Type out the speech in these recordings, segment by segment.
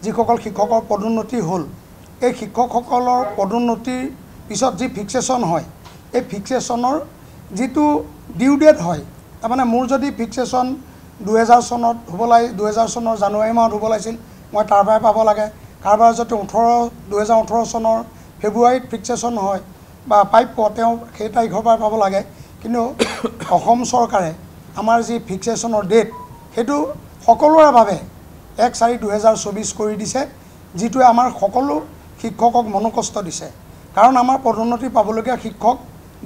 যিসকল শিক্ষকৰ পদোন্নতি হ'ল এই শিক্ষকসকলৰ পদোন্নতিৰ পিছত যি ফিক্সেশ্যন হয় এই ফিক্সেশ্যনৰ যিটো ডিউ ডেট হয় তাৰমানে মোৰ যদি ফিক্সেশ্যন 2000 চনত হ'ব লাগে 2000 চনৰ জানুৱাৰী মাহত হ'ব লাগিছিল মই তাৰ পৰাই পাব লাগে কাৰোবাৰ যদি 2018 চনৰ ফেব্ৰুৱাৰীত ফিক্সেশ্যন হয় বা পাইপ তেওঁ সেই তাৰিখৰ পৰা পাব লাগে কিন্তু অসম চৰকাৰে আমাৰ যি ফিক্সেশ্যনৰ ডেট সেইটো সকলোৰে বাবে 1/4/2024 কৰি দিছে যিটোৱে আমাৰ সকলো শিক্ষকক মনোকষ্ট দিছে কাৰণ আমাৰ পদোন্নতি পাবলগীয়া শিক্ষক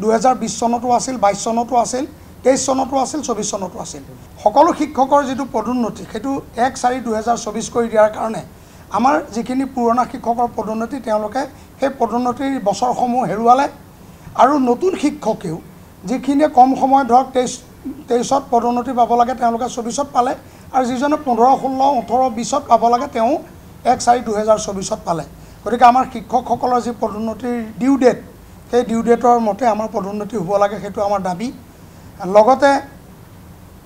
2020 চনতো আছিল 22 চনতো আছিল 23 চনতো আছিল 24 চনতো আছিল সকলো শিক্ষকৰ যেটো পদোন্নতি সেইটো 1/4/2024 কৰি দিয়াৰ কাৰণে আমাৰ যিখিনি পুৰণা শিক্ষকৰ পদোন্নতি তেওঁলোকে সেই পদোন্নতিৰ বছৰসমূহ হেৰুৱালে আৰু নতুন শিক্ষকেও যিখিনি কম সময় ধৰক 23ত পদোন্নতি পাব লাগে তেওঁলোকে 24ত পালে আৰু যিজনে 15 16 18 20ত পাব লাগে তেওঁ 1/4/2024ত পালে গতিকে আমাৰ শিক্ষকসকলৰ যি পদোন্নতিৰ ডিউ ডেট সেই ডিউ ডেটৰ মতে আমাৰ পদোন্নতি হ'ব লাগে সেইটো আমাৰ দাবী লগতে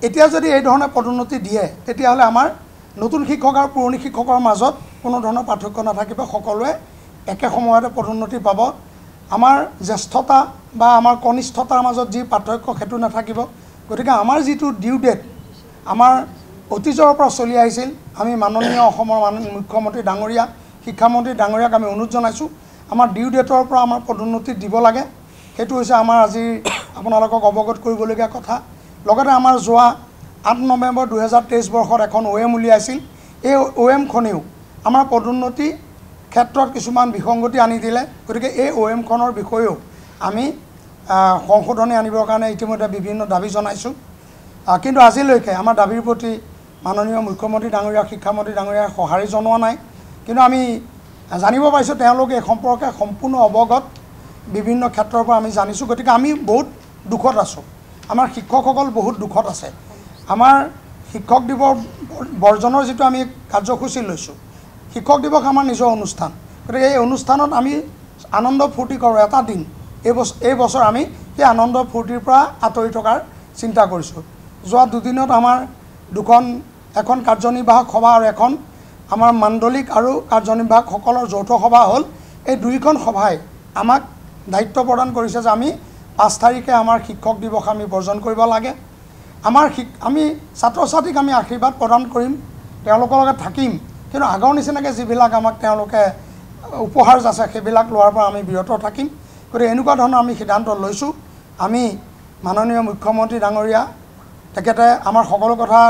এতিয়া যদি এই ধৰণে পদোন্নতি দিয়ে তেতিয়াহ'লে আমাৰ নতুন শিক্ষক আৰু পুৰণি শিক্ষকৰ মাজত কোনো ধৰণৰ পাৰ্থক্য নাথাকিব সকলোৱে একে সময়তে পদোন্নতি পাব আমাৰ জ্যেষ্ঠতা বা আমাৰ কনিষ্ঠতাৰ মাজত যি পাৰ্থক্য সেইটো নাথাকিব গতিকে আমাৰ যিটো ডিউ ডেট আমাৰ অতীজৰ পৰা চলি আহিছিল আমি মাননীয় অসমৰ মুখ্যমন্ত্ৰী ডাঙৰীয়া শিক্ষামন্ত্ৰী ডাঙৰীয়াক আমি অনুৰোধ জনাইছোঁ আমাৰ ডিউ ডেটৰ পৰা আমাৰ পদোন্নতি দিব লাগে সেইটো হৈছে আমাৰ আজি আপোনালোকক অৱগত কৰিবলগীয়া কথা লগতে আমাৰ যোৱা 8 নৱেম্বৰ 2023 বৰ্ষত এখন OM উলিয়াইছিল এই OMখনেও আমাৰ পদোন্নতি ক্ষেত্ৰত কিছুমান বিসংগতি আনি দিলে গতিকে এই OMখনৰ বিষয়েও আমি সংশোধনী আনিবৰ কাৰণে ইতিমধ্যে বিভিন্ন দাবী জনাইছোঁ কিন্তু আজিলৈকে আমাৰ দাবীৰ প্ৰতি মাননীয় মুখ্যমন্ত্ৰী ডাঙৰীয়া শিক্ষামন্ত্ৰী ডাঙৰীয়াই সঁহাৰি জনোৱা নাই কিন্তু আমি জানিব পাৰিছোঁ তেওঁলোকে এই সম্পৰ্কে সম্পূৰ্ণ অৱগত বিভিন্ন ক্ষেত্ৰৰ পৰা আমি জানিছোঁ গতিকে আমি বহুত দুখত আছোঁ আমাৰ শিক্ষকসকল বহুত দুখত আছে আমাৰ শিক্ষক দিৱস বৰ্জনৰ যিটো আমি কাৰ্যসূচী লৈছোঁ শিক্ষক দিৱস আমাৰ নিজৰ অনুষ্ঠান গতিকে এই অনুষ্ঠানত আমি আনন্দ ফূৰ্তি কৰোঁ এটা দিন এই বছৰ আমি সেই আনন্দ ফূৰ্তিৰ পৰা আঁতৰি থকাৰ চিন্তা কৰিছোঁ যোৱা দুদিনত আমাৰ এখন কাৰ্যনিৰ্বাহক সভা আৰু এখন আমাৰ মাণ্ডলিক আৰু কাৰ্যনিৰ্বাহকসকলৰ যৌথ সভা হ'ল এই দুইখন সভাই আমাক দায়িত্ব প্ৰদান কৰিছে যে আমি 5 তাৰিখে আমাৰ শিক্ষক দিৱস আমি বৰ্জন কৰিব লাগে আমি ছাত্ৰ ছাত্ৰীক আমি আশীৰ্বাদ প্ৰদান কৰিম তেওঁলোকৰ লগত থাকিম কিন্তু আগৰ নিচিনাকৈ যিবিলাক আমাক তেওঁলোকে উপহাৰ আছে সেইবিলাক লোৱাৰ পৰা আমি বিৰত থাকিম গতিকে এনেকুৱা ধৰণৰ আমি সিদ্ধান্ত লৈছোঁ আমি মাননীয় মুখ্যমন্ত্ৰী ডাঙৰীয়া তেখেতে আমাৰ সকলো কথা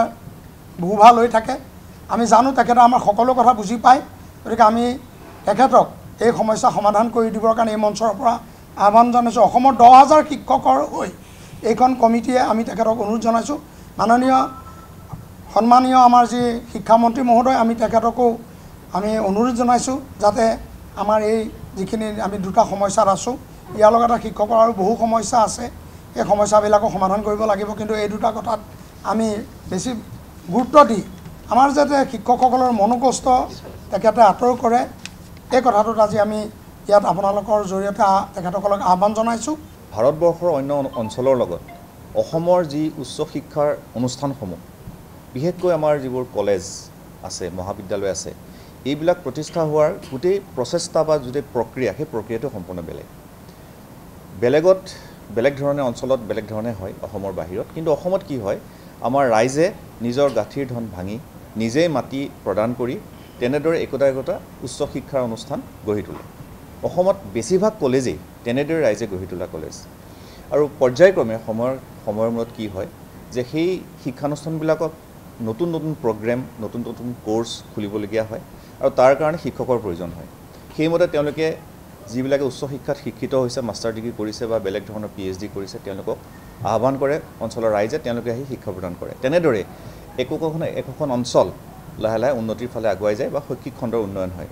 বুভা লৈ থাকে আমি জানো তেখেতে আমাৰ সকলো কথা বুজি পায় গতিকে আমি তেখেতক এই সমস্যা সমাধান কৰি দিবৰ কাৰণে এই মঞ্চৰ পৰা আহ্বান জনাইছোঁ অসমৰ 10,000 শিক্ষকৰ হৈ এইখন কমিটিয়ে আমি তেখেতক অনুৰোধ জনাইছোঁ সন্মানীয় আমাৰ যি শিক্ষামন্ত্ৰী মহোদয় আমি তেখেতকো আমি অনুৰোধ জনাইছোঁ যাতে আমাৰ এই যিখিনি আমি দুটা সমস্যাত আছোঁ ইয়াৰ লগতে শিক্ষকৰ আৰু বহু সমস্যা আছে এই সমস্যাবিলাকো সমাধান কৰিব লাগিব কিন্তু এই দুটা কথাত আমি বেছি গুৰুত্ব দি আমাৰ যাতে শিক্ষকসকলৰ মনোকষ্ট তেখেতে আঁতৰ কৰে এই কথাটোত আজি আমি ইয়াত আপোনালোকৰ জৰিয়তে তেখেতসকলক আহ্বান জনাইছোঁ ভাৰতবৰ্ষৰ অন্য অঞ্চলৰ লগত অসমৰ যি উচ্চ শিক্ষাৰ অনুষ্ঠানসমূহ বিশেষকৈ আমাৰ যিবোৰ কলেজ আছে মহাবিদ্যালয় আছে এইবিলাক প্ৰতিষ্ঠা হোৱাৰ গোটেই প্ৰচেষ্টা বা গোটেই প্ৰক্ৰিয়া সেই প্ৰক্ৰিয়াটো সম্পূৰ্ণ বেলেগত বেলেগ ধৰণে অঞ্চলত বেলেগ ধৰণে হয় অসমৰ বাহিৰত কিন্তু অসমত কি হয় আমাৰ ৰাইজে নিজৰ গাঁঠিৰ ধন ভাঙি নিজেই মাটি প্ৰদান কৰি তেনেদৰে একোটা উচ্চ শিক্ষাৰ অনুষ্ঠান গঢ়ি তোলে অসমত বেছিভাগ কলেজেই তেনেদৰে ৰাইজে গঢ়ি তোলা কলেজ আৰু পৰ্যায়ক্ৰমে সময়ৰ মূৰত কি হয় যে সেই শিক্ষানুষ্ঠানবিলাকক নতুন প্ৰগ্ৰেম নতুন কোৰ্চ খুলিবলগীয়া হয় আৰু তাৰ কাৰণে শিক্ষকৰ প্ৰয়োজন হয় সেইমতে তেওঁলোকে যিবিলাকে উচ্চ শিক্ষাত শিক্ষিত হৈছে মাষ্টাৰ ডিগ্ৰী কৰিছে বা বেলেগ ধৰণৰ PhD কৰিছে তেওঁলোকক আহ্বান কৰে অঞ্চলৰ ৰাইজে তেওঁলোকে আহি শিক্ষা প্ৰদান কৰে তেনেদৰে একোখন অঞ্চল লাহে লাহে উন্নতিৰ ফালে আগুৱাই যায় বা শৈক্ষিক খণ্ডৰ উন্নয়ন হয়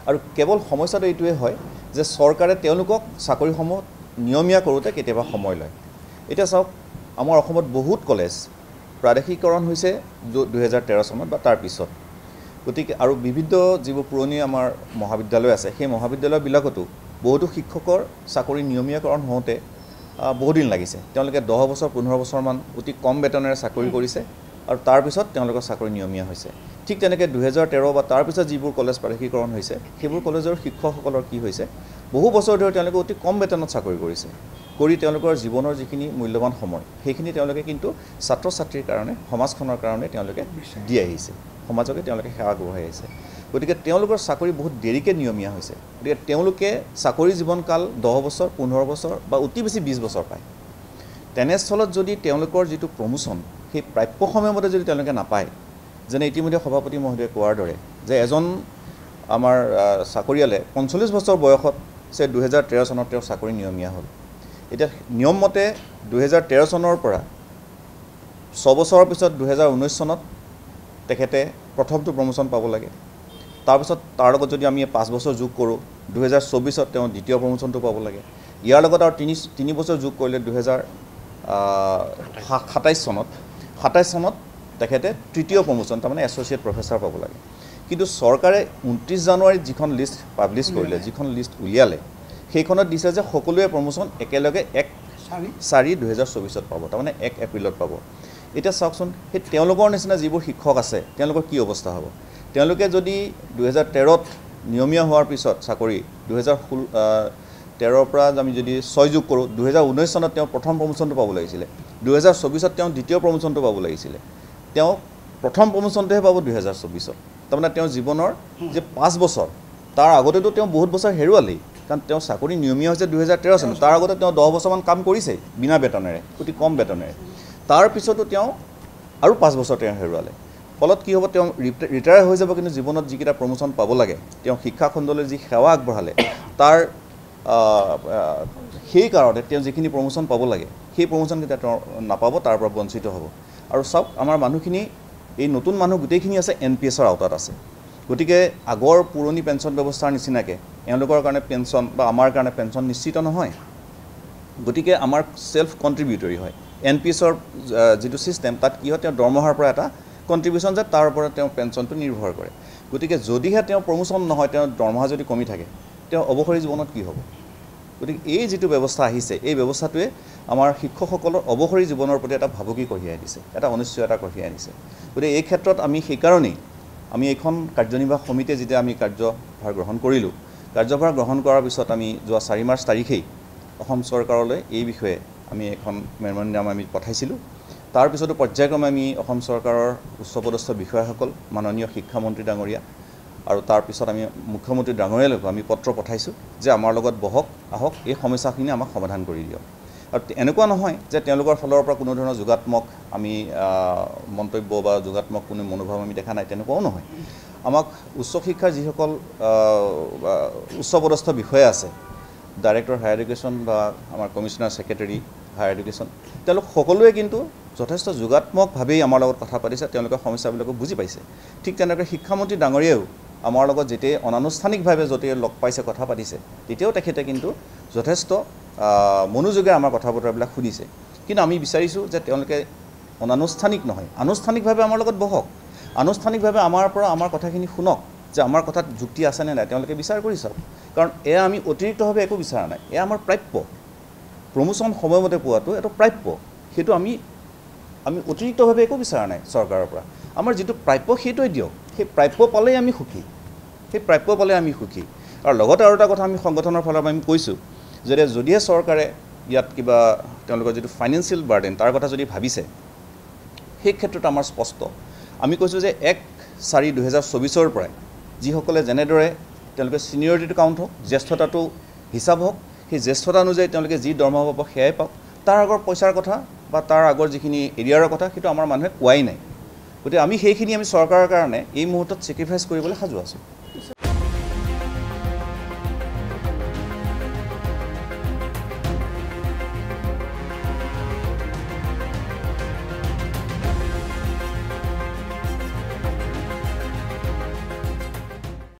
আৰু কেৱল সমস্যাটো এইটোৱে হয় যে চৰকাৰে তেওঁলোকক চাকৰিসমূহ নিয়মীয়া কৰোঁতে কেতিয়াবা সময় লয় এতিয়া চাওক আমাৰ অসমত বহুত কলেজ প্ৰাদেশিকৰণ হৈছে 2013 চনত বা তাৰ পিছত গতিকে আৰু বিভিন্ন যিবোৰ পুৰণি আমাৰ মহাবিদ্যালয় আছে সেই মহাবিদ্যালয়বিলাকতো বহুতো শিক্ষকৰ চাকৰি নিয়মীয়াকৰণ হওঁতে বহু দিন লাগিছে তেওঁলোকে 10 বছৰ 15 বছৰমান অতি কম বেতনেৰে চাকৰি কৰিছে আৰু তাৰ পিছত তেওঁলোকৰ চাকৰি নিয়মীয়া হৈছে ঠিক তেনেকৈ 2013 বা তাৰপিছত যিবোৰ কলেজ প্ৰাদেশিকৰণ হৈছে সেইবোৰ কলেজৰ শিক্ষকসকলৰ কি হৈছে বহু বছৰ ধৰি তেওঁলোকে অতি কম বেতনত চাকৰি কৰিছে কৰি তেওঁলোকৰ জীৱনৰ যিখিনি মূল্যৱান সময় সেইখিনি তেওঁলোকে কিন্তু ছাত্ৰ ছাত্ৰীৰ কাৰণে সমাজখনৰ কাৰণে তেওঁলোকে দি আহিছে সমাজকে তেওঁলোকে সেৱা আগবঢ়াই আহিছে গতিকে তেওঁলোকৰ চাকৰি বহুত দেৰিকৈ নিয়মীয়া হৈছে গতিকে তেওঁলোকে চাকৰি জীৱনকাল 10 বছৰ 15 বছৰ বা অতি বেছি 20 বছৰ পায় তেনেস্থলত যদি তেওঁলোকৰ যিটো প্ৰমোশ্যন সেই প্ৰাপ্য সময়মতে যদি তেওঁলোকে নাপায় যেনে ইতিমধ্যে সভাপতি মহোদয়ে কোৱাৰ দৰে যে এজন আমাৰ চাকৰিয়ালে 45 বছৰ বয়সত 2013 চনত তেওঁৰ চাকৰি নিয়মীয়া হ'ল এতিয়া নিয়ম মতে 2013 চনৰ পৰা 6 বছৰৰ পিছত 2019 চনত তেখেতে প্ৰথমটো প্ৰমোশ্যন পাব লাগে তাৰপিছত তাৰ লগত যদি আমি 5 বছৰ যোগ কৰোঁ 2024ত তেওঁ দ্বিতীয় প্ৰমোশ্যনটো পাব লাগে ইয়াৰ লগত আৰু 3 বছৰ যোগ কৰিলে 2027 চনত তেখেতে তৃতীয় প্ৰমোশ্যন তাৰমানে এছ'চিয়েট প্ৰফেচাৰ পাব লাগে কিন্তু চৰকাৰে 29 জানুৱাৰীত যিখন লিষ্ট পাব্লিছ কৰিলে যিখন লিষ্ট উলিয়ালে সেইখনত দিছে যে সকলোৱে প্ৰমোশ্যন একেলগে 1/4/2024ত পাব তাৰমানে 1 এপ্ৰিলত পাব এতিয়া চাওকচোন সেই তেওঁলোকৰ নিচিনা যিবোৰ শিক্ষক আছে তেওঁলোকৰ কি অৱস্থা হ'ব তেওঁলোকে যদি 2013ত নিয়মীয়া হোৱাৰ পিছত চাকৰি 2013ৰ পৰা আমি যদি 6 যোগ কৰোঁ 2019 চনত তেওঁ প্ৰথম প্ৰমোশ্যনটো পাব লাগিছিলে 2024ত তেওঁ দ্বিতীয় প্ৰমোশ্যনটো পাব লাগিছিলে তেওঁ প্ৰথম প্ৰমোশ্যনটোহে পাব 2024ত তাৰমানে তেওঁ জীৱনৰ যে 5 বছৰ তাৰ আগতেতো তেওঁ বহুত বছৰ হেৰুৱালেই কাৰণ তেওঁ চাকৰি নিয়মীয়া হৈছে 2013 চনত তাৰ আগতে তেওঁ 10 বছৰমান কাম কৰিছে বিনা বেতনেৰে অতি কম বেতনেৰে তাৰ পিছতো তেওঁ আৰু 5 বছৰ তেওঁ হেৰুৱালে ফলত কি হ'ব তেওঁ ৰিটায়াৰ হৈ যাব কিন্তু জীৱনত যিকেইটা প্ৰমোশ্যন পাব লাগে তেওঁ শিক্ষা খণ্ডলৈ যি সেৱা আগবঢ়ালে তাৰ সেই কাৰণে তেওঁ যিখিনি প্ৰমোশ্যন পাব লাগে সেই প্ৰমোশ্যনকেইটা তেওঁ নাপাব তাৰ পৰা বঞ্চিত হ'ব আৰু চাওক আমাৰ মানুহখিনি এই নতুন মানুহ গোটেইখিনি আছে NPSৰ আওতাত আছে গতিকে আগৰ পুৰণি পেঞ্চন ব্যৱস্থাৰ নিচিনাকৈ এওঁলোকৰ কাৰণে পেঞ্চন বা আমাৰ কাৰণে পেঞ্চন নিশ্চিত নহয় গতিকে আমাৰ সেলফ কন্ট্ৰিবিউটৰি হয় NPSৰ যিটো সিস্টেম তাত কি হয় তেওঁ দৰমহাৰ পৰা এটা কন্ট্ৰিবিউশন যে তাৰ ওপৰত তেওঁ পেঞ্চনটো নিৰ্ভৰ কৰে গতিকে যদিহে তেওঁ প্ৰমোশ্যন নহয় তেওঁ দৰমহা যদি কমি থাকে তেওঁ অৱসৰী জীৱনত কি হ'ব গতিকে এই যিটো ব্যৱস্থা আহিছে এই ব্যৱস্থাটোৱে আমাৰ শিক্ষকসকলৰ অৱসৰী জীৱনৰ প্ৰতি এটা ভাবুকি কঢ়িয়াই দিছে এটা অনিশ্চয়তা কঢ়িয়াই আনিছে গতিকে এই ক্ষেত্ৰত আমি সেইকাৰণেই আমি এইখন কাৰ্যনিৰ্বাহক সমিতিয়ে যেতিয়া আমি কাৰ্যভাৰ গ্ৰহণ কৰিলোঁ কাৰ্যভাৰ গ্ৰহণ কৰাৰ পিছত আমি যোৱা 4 মাৰ্চ তাৰিখেই অসম চৰকাৰলৈ এই বিষয়ে আমি এখন মেমৰেণ্ডাম আমি পঠাইছিলোঁ তাৰ পিছতো পৰ্যায়ক্ৰমে আমি অসম চৰকাৰৰ উচ্চপদস্থ বিষয়াসকল মাননীয় শিক্ষামন্ত্ৰী ডাঙৰীয়া আৰু তাৰ পিছত আমি মুখ্যমন্ত্ৰী ডাঙৰীয়ালৈকে আমি পত্ৰ পঠাইছোঁ যে আমাৰ লগত বহক আহক এই সমস্যাখিনি আমাক সমাধান কৰি দিয়ক আৰু এনেকুৱা নহয় যে তেওঁলোকৰ ফালৰ পৰা কোনো ধৰণৰ যোগাত্মক আমি মন্তব্য বা যোগাত্মক কোনো মনোভাৱ আমি দেখা নাই তেনেকুৱাও নহয় আমাক উচ্চ শিক্ষাৰ যিসকল উচ্চপদস্থ বিষয়া আছে ডাইৰেক্টৰ হায়াৰ এডুকেশ্যন বা আমাৰ কমিশনাৰ ছেক্ৰেটাৰী হায়াৰ এডুকেশ্যন তেওঁলোক সকলোৱে কিন্তু যথেষ্ট যোগাত্মকভাৱেই আমাৰ লগত কথা পাতিছে তেওঁলোকে সমস্যাবিলাকো বুজি পাইছে ঠিক তেনেকৈ শিক্ষামন্ত্ৰী ডাঙৰীয়াও আমাৰ লগত যেতিয়া অনানুষ্ঠানিকভাৱে যেতিয়া লগ পাইছে কথা পাতিছে তেতিয়াও তেখেতে কিন্তু যথেষ্ট মনোযোগে আমাৰ কথা বতৰাবিলাক শুনিছে কিন্তু আমি বিচাৰিছোঁ যে তেওঁলোকে অনানুষ্ঠানিক নহয় আনুষ্ঠানিকভাৱে আমাৰ লগত বহক আনুষ্ঠানিকভাৱে আমাৰ পৰা আমাৰ কথাখিনি শুনক যে আমাৰ কথাত যুক্তি আছে নে নাই তেওঁলোকে বিচাৰ কৰি চাওক কাৰণ এয়া আমি অতিৰিক্তভাৱে একো বিচাৰা নাই এয়া আমাৰ প্ৰাপ্য প্ৰমোশ্যন সময়মতে পোৱাটো এটা প্ৰাপ্য সেইটো আমি অতিৰিক্তভাৱে একো বিচাৰা নাই চৰকাৰৰ পৰা আমাৰ যিটো প্ৰাপ্য সেইটোৱে দিয়ক সেই প্ৰাপ্য পালেই আমি সুখী আৰু লগতে আৰু এটা কথা আমি সংগঠনৰ ফালৰ পৰা আমি কৈছোঁ যে যদিহে চৰকাৰে ইয়াত কিবা তেওঁলোকৰ যিটো ফাইনেন্সিয়েল বাৰ্ডেন তাৰ কথা যদি ভাবিছে সেই ক্ষেত্ৰত আমাৰ স্পষ্ট আমি কৈছোঁ যে 1/4/2024ৰ পৰাই যিসকলে যেনেদৰে তেওঁলোকে ছিনিয়ৰিটিটো কাউণ্ট হওক জ্যেষ্ঠতাটো হিচাপ হওক সেই জ্যেষ্ঠতা অনুযায়ী তেওঁলোকে যি দৰমহা পাব সেয়াই পাওক তাৰ আগৰ পইচাৰ কথা বা তাৰ আগৰ যিখিনি এৰিয়াৰৰ কথা সেইটো আমাৰ মানুহে কোৱাই নাই গতিকে আমি সেইখিনি আমি চৰকাৰৰ কাৰণে এই মুহূৰ্তত ছেক্ৰিফাইচ কৰিবলৈ সাজু আছোঁ